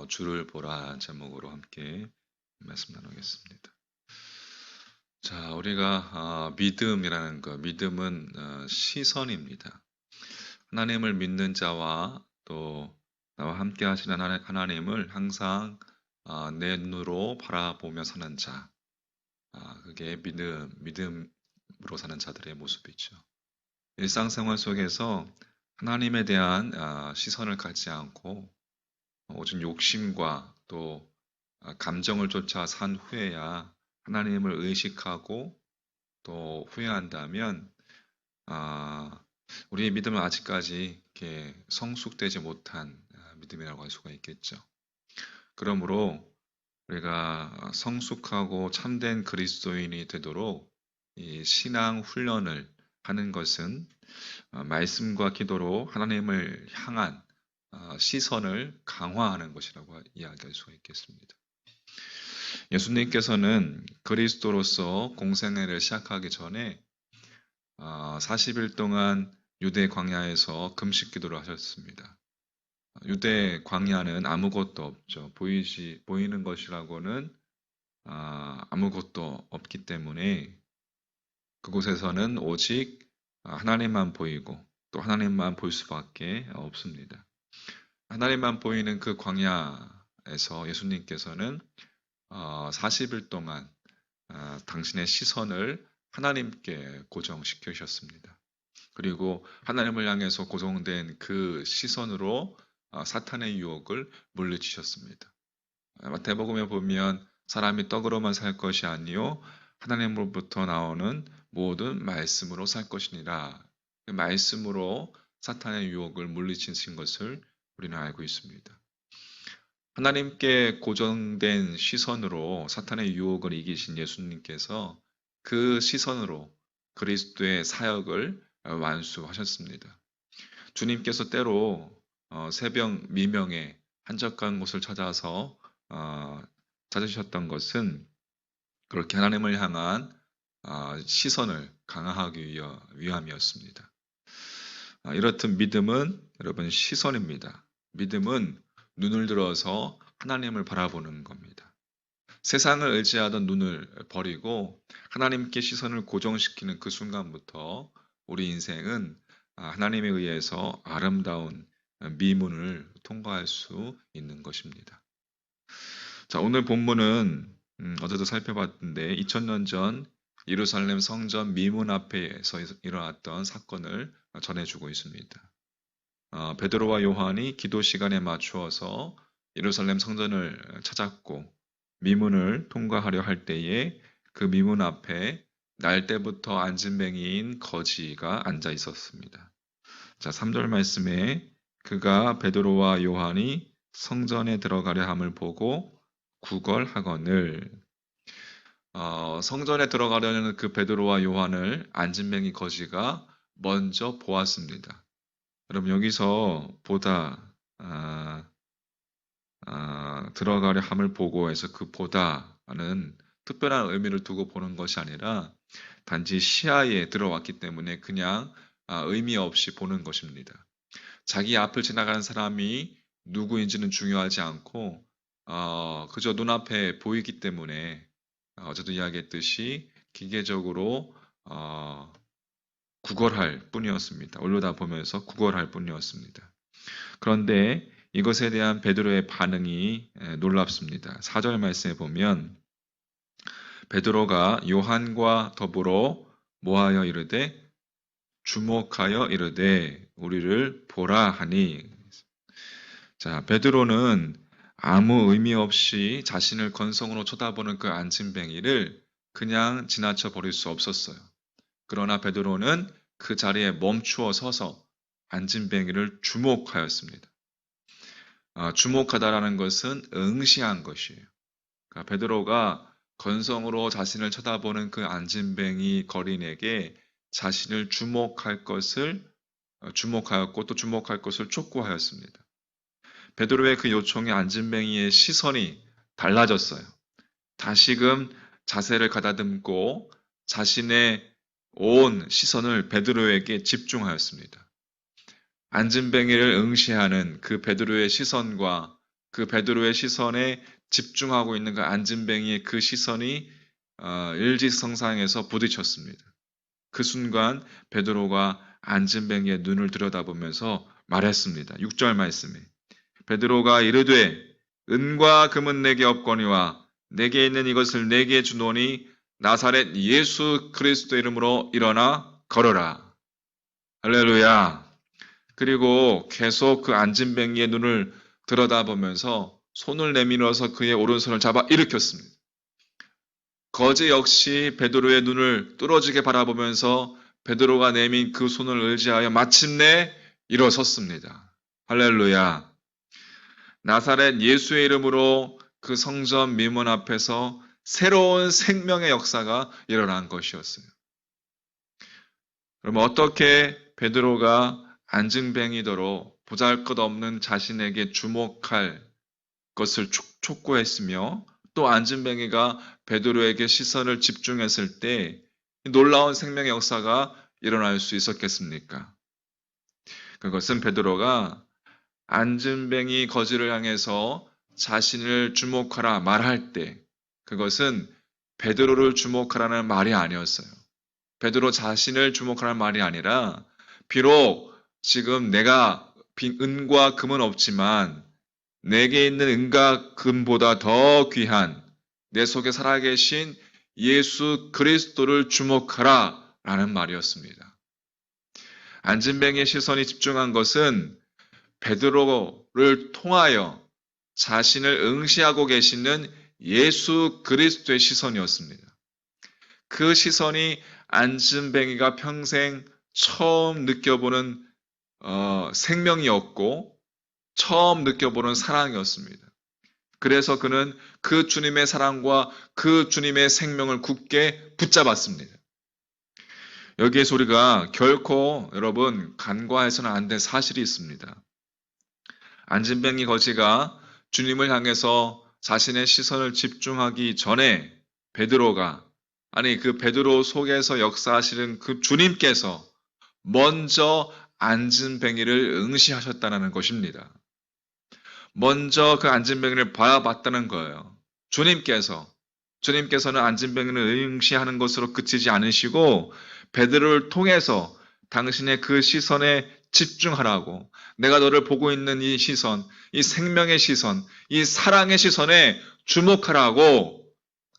주를 보라 제목으로 함께 말씀 나누겠습니다. 자, 우리가 믿음이라는 것, 믿음은 시선입니다. 하나님을 믿는 자와 또 나와 함께 하시는 하나님을 항상 내 눈으로 바라보며 사는 자, 그게 믿음으로 사는 자들의 모습이죠. 일상생활 속에서 하나님에 대한 시선을 갖지 않고 오직 욕심과 또 감정을 쫓아 산 후에야 하나님을 의식하고 또 후회한다면 아, 우리의 믿음은 아직까지 이렇게 성숙되지 못한 믿음이라고 할 수가 있겠죠. 그러므로 우리가 성숙하고 참된 그리스도인이 되도록 이 신앙 훈련을 하는 것은 말씀과 기도로 하나님을 향한 시선을 강화하는 것이라고 이야기할 수가 있겠습니다. 예수님께서는 그리스도로서 공생애를 시작하기 전에 40일 동안 유대 광야에서 금식 기도를 하셨습니다. 유대 광야는 아무것도 없죠. 보이는 것이라고는 아무것도 없기 때문에 그곳에서는 오직 하나님만 보이고 또 하나님만 볼 수밖에 없습니다. 하나님만 보이는 그 광야에서 예수님께서는 40일 동안 당신의 시선을 하나님께 고정시키셨습니다. 그리고 하나님을 향해서 고정된 그 시선으로 사탄의 유혹을 물리치셨습니다. 마태복음에 보면 사람이 떡으로만 살 것이 아니요 하나님으로부터 나오는 모든 말씀으로 살 것이니라. 그 말씀으로 사탄의 유혹을 물리치신 것을 우리는 알고 있습니다. 하나님께 고정된 시선으로 사탄의 유혹을 이기신 예수님께서 그 시선으로 그리스도의 사역을 완수하셨습니다. 주님께서 때로 새벽 미명에 한적한 곳을 찾아서 찾으셨던 그렇게 하나님을 향한 시선을 강화하기 위함이었습니다. 이렇듯 믿음은 여러분 시선입니다. 믿음은 눈을 들어서 하나님을 바라보는 겁니다. 세상을 의지하던 눈을 버리고 하나님께 시선을 고정시키는 그 순간부터 우리 인생은 하나님에 의해서 아름다운 미문을 통과할 수 있는 것입니다. 자, 오늘 본문은 어제도 살펴봤는데 2000년 전 예루살렘 성전 미문 앞에서 일어났던 사건을 전해주고 있습니다. 베드로와 요한이 기도 시간에 맞추어서 예루살렘 성전을 찾았고 미문을 통과하려 할 때에 그 미문 앞에 날 때부터 안진뱅이인 거지가 앉아 있었습니다. 자, 3절 말씀에 그가 베드로와 요한이 성전에 들어가려 함을 보고 구걸하거늘. 성전에 들어가려는 그 베드로와 요한을 안진뱅이 거지가 먼저 보았습니다. 여러분 여기서 들어가려 함을 보고 해서 그 보다는 특별한 의미를 두고 보는 것이 아니라 단지 시야에 들어왔기 때문에 그냥 의미 없이 보는 것입니다. 자기 앞을 지나가는 사람이 누구인지는 중요하지 않고 그저 눈앞에 보이기 때문에 어제도 이야기했듯이 기계적으로 구걸할 뿐이었습니다. 올려다보면서 구걸할 뿐이었습니다. 그런데 이것에 대한 베드로의 반응이 놀랍습니다. 4절 말씀에 보면 베드로가 요한과 더불어 모하여 이르되 주목하여 이르되 우리를 보라 하니. 자, 베드로는 아무 의미 없이 자신을 건성으로 쳐다보는 그 안진뱅이를 그냥 지나쳐 버릴 수 없었어요. 그러나 베드로는 그 자리에 멈추어 서서 안진뱅이를 주목하였습니다. 주목하다라는 것은 응시한 것이에요. 그러니까 베드로가 건성으로 자신을 쳐다보는 그 안진뱅이 거린에게 자신을 주목하였고 또 주목할 것을 촉구하였습니다. 베드로의 그 요청에 안진뱅이의 시선이 달라졌어요. 다시금 자세를 가다듬고 자신의 온 시선을 베드로에게 집중하였습니다. 안진뱅이를 응시하는 그 베드로의 시선과 그 베드로의 시선에 집중하고 있는 그 안진뱅이의 그 시선이 일지성상에서 부딪혔습니다. 그 순간 베드로가 안진뱅이의 눈을 들여다보면서 말했습니다. 6절 말씀에 베드로가 이르되 은과 금은 내게 없거니와 내게 있는 이것을 내게 주노니 나사렛 예수 그리스도 이름으로 일어나 걸어라. 할렐루야. 그리고 계속 그 안진뱅이의 눈을 들여다보면서 손을 내밀어서 그의 오른손을 잡아 일으켰습니다. 거지 역시 베드로의 눈을 뚫어지게 바라보면서 베드로가 내민 그 손을 의지하여 마침내 일어섰습니다. 할렐루야. 나사렛 예수의 이름으로 그 성전 미문 앞에서 새로운 생명의 역사가 일어난 것이었어요. 그럼 어떻게 베드로가 안진뱅이더러 보잘것없는 자신에게 주목할 것을 촉구했으며 또 안진뱅이가 베드로에게 시선을 집중했을 때 놀라운 생명의 역사가 일어날 수 있었겠습니까? 그것은 베드로가 안진뱅이 거지를 향해서 자신을 주목하라 말할 때 그것은 베드로를 주목하라는 말이 아니었어요. 베드로 자신을 주목하라는 말이 아니라 비록 지금 내가 은과 금은 없지만 내게 있는 은과 금보다 더 귀한 내 속에 살아계신 예수 그리스도를 주목하라 라는 말이었습니다. 안진뱅이의 시선이 집중한 것은 베드로를 통하여 자신을 응시하고 계시는 예수 그리스도의 시선이었습니다. 그 시선이 안진뱅이가 평생 처음 느껴보는 생명이었고 처음 느껴보는 사랑이었습니다. 그래서 그는 그 주님의 사랑과 그 주님의 생명을 굳게 붙잡았습니다. 여기에서 우리가 결코 여러분 간과해서는 안 될 사실이 있습니다. 안진뱅이 거지가 주님을 향해서 자신의 시선을 집중하기 전에 베드로가 그 베드로 속에서 역사하시는 그 주님께서 먼저 안진뱅이를 응시하셨다는 것입니다. 먼저 그 안진뱅이를 바라봤다는 거예요. 주님께서는 안진뱅이를 응시하는 것으로 그치지 않으시고 베드로를 통해서 당신의 그 시선에 집중하라고 내가 너를 보고 있는 이 시선, 이 생명의 시선, 이 사랑의 시선에 주목하라고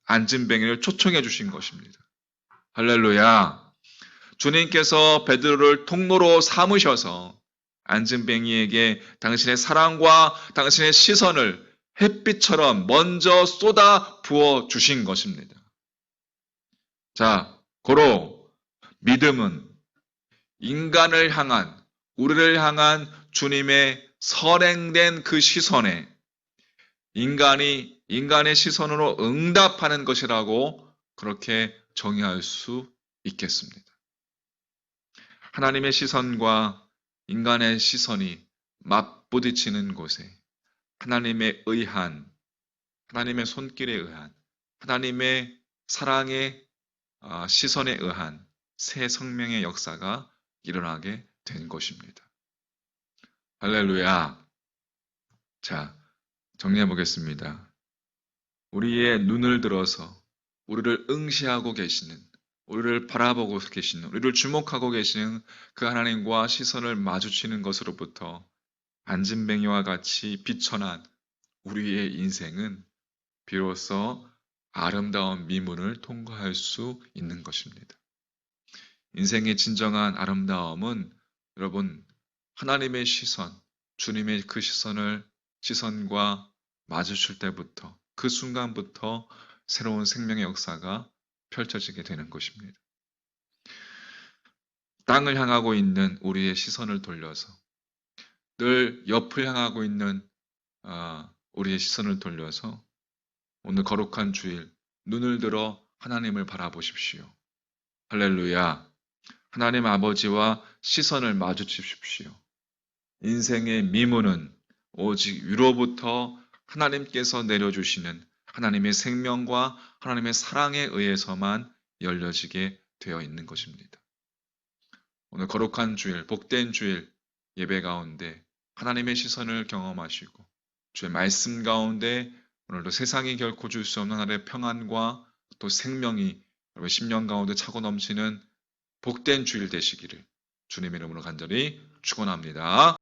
안진뱅이를 초청해 주신 것입니다. 할렐루야. 주님께서 베드로를 통로로 삼으셔서 안진뱅이에게 당신의 사랑과 당신의 시선을 햇빛처럼 먼저 쏟아 부어 주신 것입니다. 자, 고로 믿음은 인간을 향한, 우리를 향한 주님의 선행된 그 시선에 인간의 시선으로 응답하는 것이라고 그렇게 정의할 수 있겠습니다. 하나님의 시선과 인간의 시선이 맞부딪히는 곳에 하나님의 의한, 하나님의 손길에 의한, 하나님의 사랑의 시선에 의한 새 생명의 역사가 일어나게 된 것입니다. 할렐루야. 자, 정리해 보겠습니다. 우리의 눈을 들어서 우리를 응시하고 계시는, 우리를 바라보고 계시는, 우리를 주목하고 계시는 그 하나님과 시선을 마주치는 것으로부터 안진뱅이와 같이 비천한 우리의 인생은 비로소 아름다운 미문을 통과할 수 있는 것입니다. 인생의 진정한 아름다움은 여러분 하나님의 시선, 주님의 그 시선과 마주칠 때부터 그 순간부터 새로운 생명의 역사가 펼쳐지게 되는 것입니다. 땅을 향하고 있는 우리의 시선을 돌려서 늘 옆을 향하고 있는 우리의 시선을 돌려서 오늘 거룩한 주일 눈을 들어 하나님을 바라보십시오. 할렐루야. 하나님 아버지와 시선을 마주치십시오. 인생의 미문은 오직 위로부터 하나님께서 내려주시는 하나님의 생명과 하나님의 사랑에 의해서만 열려지게 되어 있는 것입니다. 오늘 거룩한 주일, 복된 주일 예배 가운데 하나님의 시선을 경험하시고 주의 말씀 가운데 오늘도 세상이 결코 줄 수 없는 하나님의 평안과 또 생명이 여러분 심령 가운데 차고 넘치는 복된 주일 되시기를 주님의 이름으로 간절히 축원합니다.